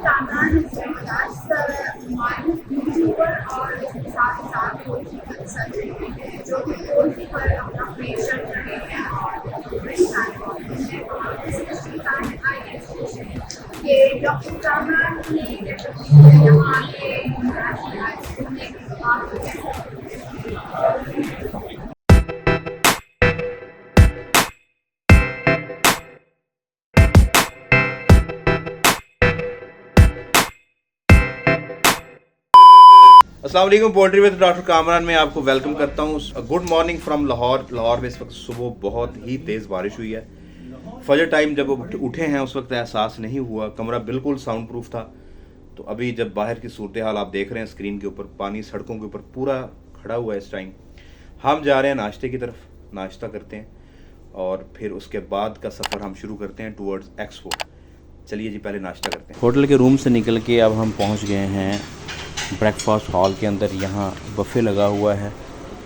Kamran YouTuber और इसके साथ ही साथ गोलकीपर सच जो कि गोलकीपर अपना प्रेशर कर रहे हैं और बड़ी तारीफ है और इसमें ये डॉक्टर कामरान ने यहाँ आके अस्सलाम वालेकुम। पोल्ट्री विद डॉक्टर कामरान में आपको वेलकम करता हूँ। Good morning from Lahore. Lahore में इस वक्त सुबह बहुत ही तेज़ बारिश हुई है। फजर टाइम जब उठे हैं उस वक्त एहसास नहीं हुआ, कमरा बिल्कुल साउंड प्रूफ था। तो अभी जब बाहर की सूरत हाल आप देख रहे हैं स्क्रीन के ऊपर, पानी सड़कों के ऊपर पूरा खड़ा हुआ है। इस टाइम हम जा रहे हैं नाश्ते की तरफ, नाश्ता करते हैं और फिर उसके बाद का सफ़र हम शुरू करते हैं टूवर्ड्स एक्सपो। चलिए जी, पहले नाश्ता करते हैं। होटल के रूम से निकल के अब हम पहुँच गए हैं ब्रेकफास्ट हॉल के अंदर। यहाँ बफ़े लगा हुआ है,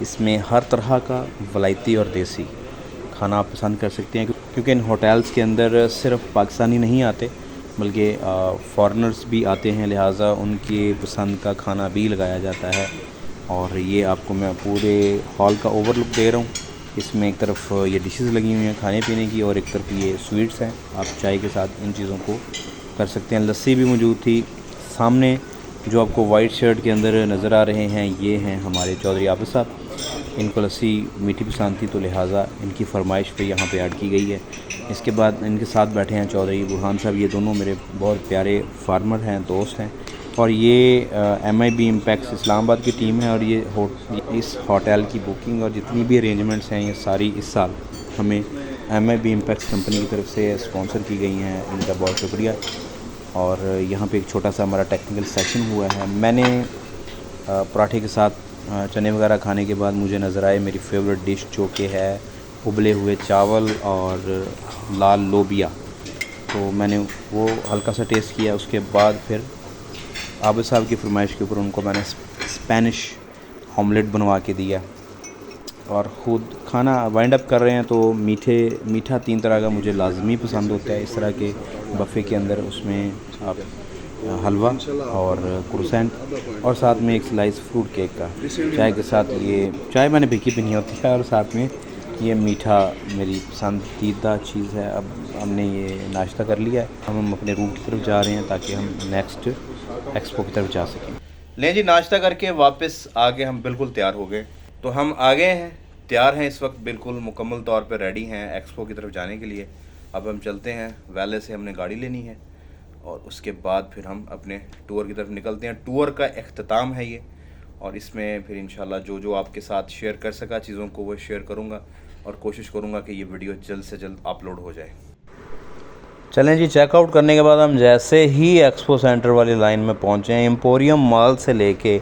इसमें हर तरह का वलायती और देसी खाना आप पसंद कर सकते हैं, क्योंकि इन होटल्स के अंदर सिर्फ पाकिस्तानी नहीं आते बल्कि फ़ॉरेनर्स भी आते हैं, लिहाजा उनकी पसंद का खाना भी लगाया जाता है। और ये आपको मैं पूरे हॉल का ओवरलुक दे रहा हूँ। इसमें एक तरफ ये डिशेस लगी हुई हैं खाने पीने की और एक तरफ ये स्वीट्स हैं। आप चाय के साथ इन चीज़ों को कर सकते हैं। लस्सी भी मौजूद थी। सामने जो आपको वाइट शर्ट के अंदर नज़र आ रहे हैं ये हैं हमारे चौधरी आबिद साहब। इनको लस्सी मीठी पसंद थी तो लिहाजा इनकी फरमाइश पे यहाँ पे ऐड की गई है। इसके बाद इनके साथ बैठे हैं चौधरी बुरहान साहब। ये दोनों मेरे बहुत प्यारे फार्मर हैं, दोस्त हैं। और ये MIB इम्पैक्ट्स इस्लामाबाद की टीम है और ये इस होटल की बुकिंग और जितनी भी अरेंजमेंट्स हैं ये सारी इस साल हमें MIB इम्पैक्ट्स कंपनी की तरफ से स्पॉन्सर की गई हैं। इनका बहुत शुक्रिया। और यहाँ पे एक छोटा सा हमारा टेक्निकल सेशन हुआ है। मैंने पराठे के साथ चने वगैरह खाने के बाद मुझे नज़र आए मेरी फेवरेट डिश जो कि है उबले हुए चावल और लाल लोबिया। तो मैंने वो हल्का सा टेस्ट किया। उसके बाद फिर आबिद साहब की फरमाइश के ऊपर उनको मैंने स्पेनिश ऑमलेट बनवा के दिया और ख़ुद खाना वाइंड अप कर रहे हैं। तो मीठा 3 तरह का मुझे लाजमी पसंद होता है इस तरह के बफ़े के अंदर। उसमें आप हलवा और क्रोसेंट और साथ में एक स्लाइस फ्रूट केक का। चाय के साथ ये चाय मैंने भिकी भी नहीं होती है और साथ में ये मीठा मेरी पसंदीदा चीज़ है। अब हमने ये नाश्ता कर लिया है, हम अपने रूम की तरफ जा रहे हैं ताकि हम नेक्स्ट एक्सपो की तरफ जा सकें। लें जी, नाश्ता करके वापस आगे हम बिल्कुल तैयार हो गए। तो हम आ गए हैं, तैयार हैं, इस वक्त बिल्कुल मुकम्मल तौर पे रेडी हैं एक्सपो की तरफ जाने के लिए। अब हम चलते हैं, वैले से हमने गाड़ी लेनी है और उसके बाद फिर हम अपने टूर की तरफ निकलते हैं। टूर का इख्तिताम है ये और इसमें फिर इंशाल्लाह जो जो आपके साथ शेयर कर सका चीज़ों को वो शेयर करूँगा और कोशिश करूँगा कि ये वीडियो जल्द से जल्द अपलोड हो जाए। चलें जी, चेकआउट करने के बाद हम जैसे ही एक्सपो सेंटर वाली लाइन में पहुँचे हैं, एम्पोरियम मॉल से लेके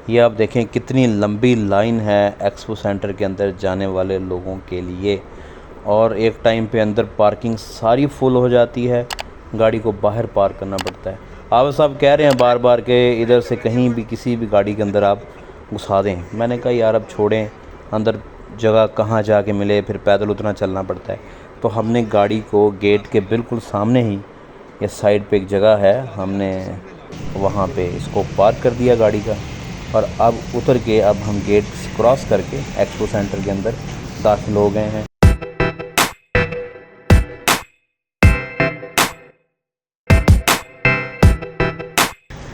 ये आप देखें कितनी लंबी लाइन है एक्सपो सेंटर के अंदर जाने वाले लोगों के लिए। और एक टाइम पे अंदर पार्किंग सारी फुल हो जाती है, गाड़ी को बाहर पार्क करना पड़ता है। आप साहब कह रहे हैं बार बार के इधर से कहीं भी किसी भी गाड़ी के अंदर आप घुसा दें। मैंने कहा यार अब छोड़ें, अंदर जगह कहाँ जाके मिले, फिर पैदल उतना चलना पड़ता है। तो हमने गाड़ी को गेट के बिल्कुल सामने ही या साइड पे एक जगह है, हमने वहाँ पे इसको पार्क कर दिया गाड़ी का और अब उतर के अब हम गेट क्रॉस करके एक्सपो सेंटर के अंदर दाखिल हो गए हैं।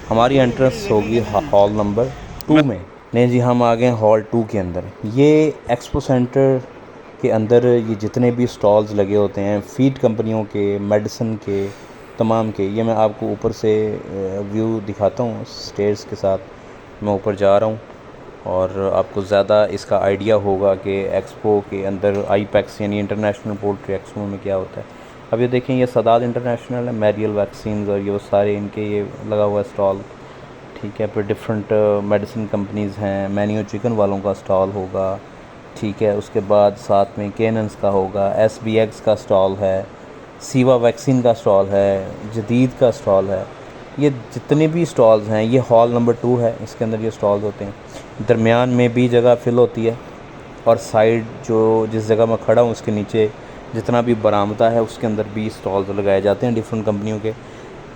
हमारी एंट्रेंस होगी हॉल नंबर 2 में। नहीं जी, हम आ गए हॉल 2 के अंदर। ये एक्सपो सेंटर के अंदर ये जितने भी स्टॉल्स लगे होते हैं फीड कंपनियों के, मेडिसिन के, तमाम के, ये मैं आपको ऊपर से व्यू दिखाता हूँ स्टेयर्स के साथ। मैं ऊपर जा रहा हूँ और आपको ज़्यादा इसका आइडिया होगा कि एक्सपो के अंदर IPEX यानी इंटरनेशनल पोल्ट्री एक्सपो में क्या होता है। अब ये देखें, ये सदाद इंटरनेशनल है, मैरियल वैक्सीन्स और ये वो सारे इनके ये लगा हुआ स्टॉल, ठीक है। फिर डिफरेंट मेडिसिन कंपनीज़ हैं, मेन्यू चिकन वालों का स्टॉल होगा, ठीक है। उसके बाद साथ में केनन्स का होगा, SBX का स्टॉल है, सीवा वैक्सीन का स्टॉल है, जदीद का स्टॉल है। ये जितने भी स्टॉल्स हैं ये हॉल नंबर 2 है, इसके अंदर ये स्टॉल्स होते हैं। दरमियान में भी जगह फिल होती है और साइड जो जिस जगह मैं खड़ा हूँ उसके नीचे जितना भी बरामदा है उसके अंदर भी स्टॉल्स लगाए जाते हैं डिफरेंट कंपनियों के।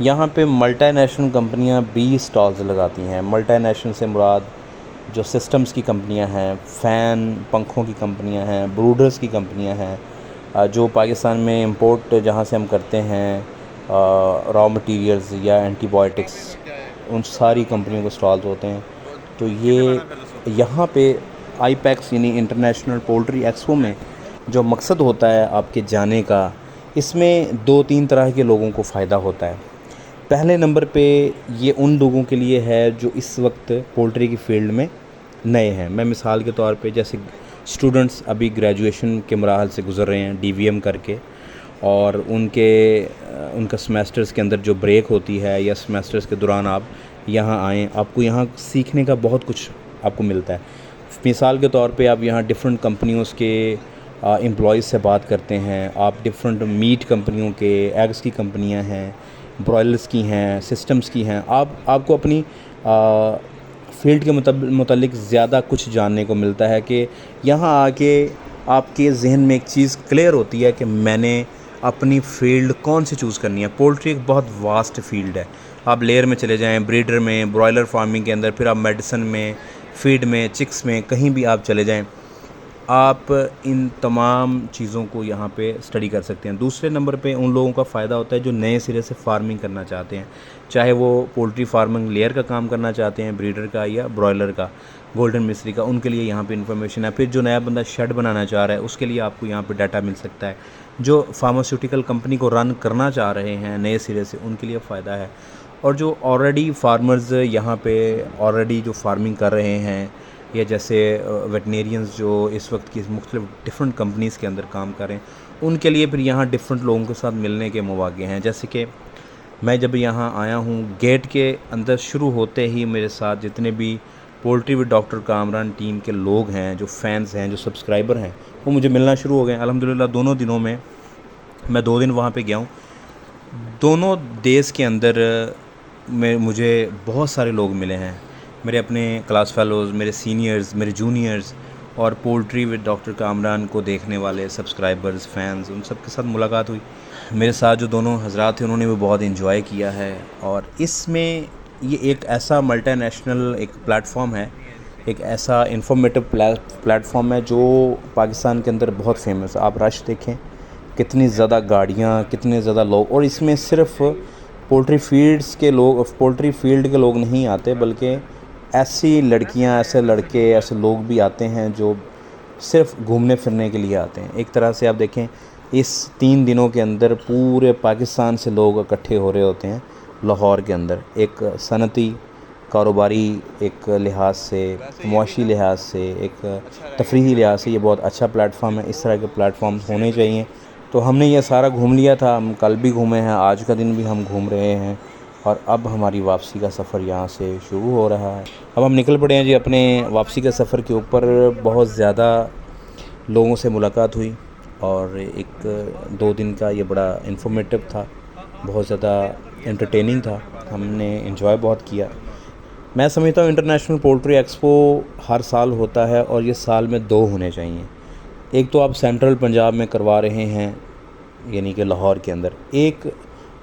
यहाँ पे मल्टीनेशनल कंपनियाँ भी स्टॉल्स लगाती हैं। मल्टीनेशनल से मुराद जो सिस्टम्स की कंपनियाँ हैं, फ़ैन पंखों की कंपनियाँ हैं, ब्रूडर्स की कंपनियाँ हैं, जो पाकिस्तान में इंपोर्ट जहाँ से हम करते हैं रॉ मटेरियल्स या एंटीबायोटिक्स, उन सारी कंपनियों के स्टॉल्स होते हैं। तो ये यहाँ पे आईपैक्स यानी इंटरनेशनल पोल्ट्री एक्सपो में जो मकसद होता है आपके जाने का, इसमें 2-3 तरह के लोगों को फ़ायदा होता है। पहले नंबर पे ये उन लोगों के लिए है जो इस वक्त पोल्ट्री की फ़ील्ड में नए हैं। मैं मिसाल के तौर पे जैसे स्टूडेंट्स अभी ग्रेजुएशन के मराहल से गुज़र रहे हैं डीवीएम करके, और उनका सेमेस्टर्स के अंदर जो ब्रेक होती है या सेमेस्टर्स के दौरान आप यहाँ आएँ, आपको यहाँ सीखने का बहुत कुछ आपको मिलता है। मिसाल के तौर पे आप यहाँ डिफरेंट कंपनियों के एम्प्लॉइज़ से बात करते हैं, आप डिफरेंट मीट कंपनियों के, एग्स की कंपनियाँ हैं, ब्रॉयलर्स की हैं, सिस्टम्स की हैं, आपको अपनी फील्ड के मुतालिक ज़्यादा कुछ जानने को मिलता है कि यहाँ आके आपके जहन में एक चीज़ क्लियर होती है कि मैंने अपनी फ़ील्ड कौन सी चूज़ करनी है। पोल्ट्री एक बहुत वास्ट फील्ड है। आप लेयर में चले जाएं, ब्रीडर में, ब्रॉयलर फार्मिंग के अंदर, फिर आप मेडिसन में, फीड में, चिक्स में, कहीं भी आप चले जाएं, आप इन तमाम चीज़ों को यहाँ पे स्टडी कर सकते हैं। दूसरे नंबर पे उन लोगों का फ़ायदा होता है जो नए सिरे से फार्मिंग करना चाहते हैं, चाहे वो पोल्ट्री फार्मिंग लेयर का काम करना चाहते हैं, ब्रीडर का या ब्रॉयलर का, गोल्डन मिस्ट्री का, उनके लिए यहाँ पे इन्फॉर्मेशन है। फिर जो नया बंदा शेड बनाना चाह रहा है उसके लिए आपको यहाँ पे डाटा मिल सकता है। जो फार्मास्यूटिकल कंपनी को रन करना चाह रहे हैं नए सिरे से, उनके लिए फ़ायदा है। और जो ऑलरेडी फार्मर्स यहाँ पे ऑलरेडी जो फार्मिंग कर रहे हैं, या जैसे वेटनेरियंस जो इस वक्त की मुख्तलिफ डिफरेंट कंपनीज़ के अंदर काम कर रहे हैं, उनके लिए फिर यहाँ डिफरेंट लोगों के साथ मिलने के मौके हैं। जैसे कि मैं जब यहाँ आया हूँ, गेट के अंदर शुरू होते ही मेरे साथ जितने भी poultry with doctor Kamran team के लोग हैं, जो फैंस हैं, जो सब्सक्राइबर हैं, वो मुझे मिलना शुरू हो गए। अल्हम्दुलिल्लाह दोनों दिनों में मैं 2 दिन वहाँ पे गया हूँ। दोनों देश के अंदर मुझे बहुत सारे लोग मिले हैं, मेरे अपने क्लास फेलोज़, मेरे सीनियर्स, मेरे जूनियर्स, और पोल्ट्री विद डॉक्टर कामरान को देखने वाले सब्सक्राइबर्स, फैंस, उन सब के साथ मुलाकात हुई। मेरे साथ जो दोनों हजरात थे उन्होंने भी बहुत एंजॉय किया है। और इसमें ये एक ऐसा मल्टीनेशनल एक प्लेटफॉर्म है, एक ऐसा इंफॉर्मेटिव प्लेटफॉर्म है जो पाकिस्तान के अंदर बहुत फेमस है। आप रश देखें, कितनी ज़्यादा गाड़ियाँ, कितने ज़्यादा लोग, और इसमें सिर्फ पोल्ट्री फील्ड के लोग नहीं आते, बल्कि ऐसी लड़कियां, ऐसे लड़के, ऐसे लोग भी आते हैं जो सिर्फ घूमने फिरने के लिए आते हैं। एक तरह से आप देखें, इस 3 दिनों के अंदर पूरे पाकिस्तान से लोग इकट्ठे हो रहे होते हैं लाहौर के अंदर। एक सनती, कारोबारी एक लिहाज से, मुआशी लिहाज से, एक तफरीही लिहाज से ये बहुत अच्छा प्लेटफॉर्म है। इस तरह के प्लेटफॉर्म होने चाहिए। तो हमने ये सारा घूम लिया था, हम कल भी घूमे हैं, आज का दिन भी हम घूम रहे हैं, और अब हमारी वापसी का सफ़र यहाँ से शुरू हो रहा है। अब हम निकल पड़े हैं जी अपने वापसी के सफ़र के ऊपर। बहुत ज़्यादा लोगों से मुलाकात हुई और 1-2 दिन का ये बड़ा इन्फॉर्मेटिव था, बहुत ज़्यादा एंटरटेनिंग था, हमने एंजॉय बहुत किया। मैं समझता हूँ इंटरनेशनल पोल्ट्री एक्सपो हर साल होता है और ये साल में 2 होने चाहिए। एक तो आप सेंट्रल पंजाब में करवा रहे हैं, यानी कि लाहौर के अंदर, एक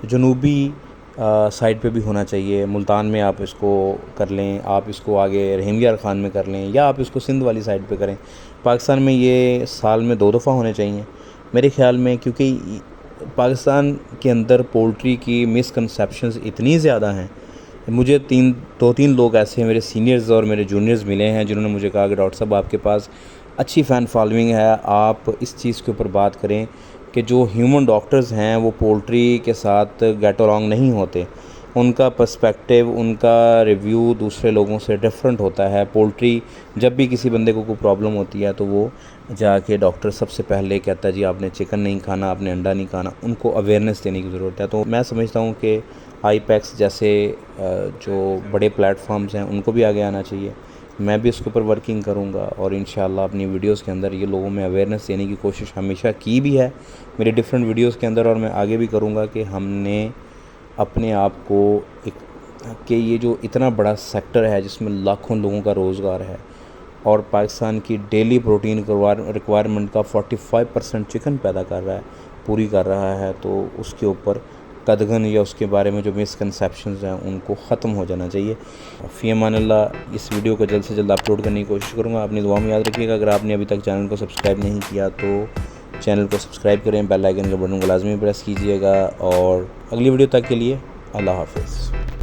जनूबी साइड पे भी होना चाहिए। मुल्तान में आप इसको कर लें, आप इसको आगे रहीम यार ख़ान में कर लें, या आप इसको सिंध वाली साइड पे करें। पाकिस्तान में ये साल में 2 दफ़ा होने चाहिए मेरे ख़्याल में, क्योंकि पाकिस्तान के अंदर पोल्ट्री की मिसकंसेप्शंस इतनी ज़्यादा हैं। मुझे 2-3 लोग ऐसे मेरे सीनियर्स और मेरे जूनियर्स मिले हैं जिन्होंने मुझे कहा कि डॉक्टर साहब आपके पास अच्छी फ़ैन फॉलोइंग है, आप इस चीज़ के ऊपर बात करें कि जो ह्यूमन डॉक्टर्स हैं वो पोल्ट्री के साथ गेट अलॉन्ग नहीं होते, उनका पर्सपेक्टिव, उनका रिव्यू दूसरे लोगों से डिफरेंट होता है। पोल्ट्री जब भी किसी बंदे को कोई प्रॉब्लम होती है तो वो जाके डॉक्टर सबसे पहले कहता है जी आपने चिकन नहीं खाना, आपने अंडा नहीं खाना। उनको अवेयरनेस देने की ज़रूरत है। तो मैं समझता हूँ कि आईपैक्स जैसे जो बड़े प्लेटफॉर्म्स हैं उनको भी आगे आना चाहिए। मैं भी इसके ऊपर वर्किंग करूँगा और इंशाल्लाह अपनी वीडियोस के अंदर ये लोगों में अवेयरनेस देने की कोशिश हमेशा की भी है मेरे डिफरेंट वीडियोस के अंदर, और मैं आगे भी करूँगा कि हमने अपने आप को कि ये जो इतना बड़ा सेक्टर है जिसमें लाखों लोगों का रोज़गार है और पाकिस्तान की डेली प्रोटीन रिक्वायरमेंट का 45% चिकन पैदा कर रहा है, पूरी कर रहा है, तो उसके ऊपर कदगन या उसके बारे में जो मिसकंसेप्शंस हैं उनको ख़त्म हो जाना चाहिए। फ़ी अमानिल्लाह। इस वीडियो को जल्द से जल्द अपलोड करने की कोशिश करूँगा। अपनी दुआ में याद रखिएगा। अगर आपने अभी तक चैनल को सब्सक्राइब नहीं किया तो चैनल को सब्सक्राइब करें, बेल आइकन के बटन को लाजमी प्रेस कीजिएगा। और अगली वीडियो तक के लिए अल्लाह हाफ़िज़।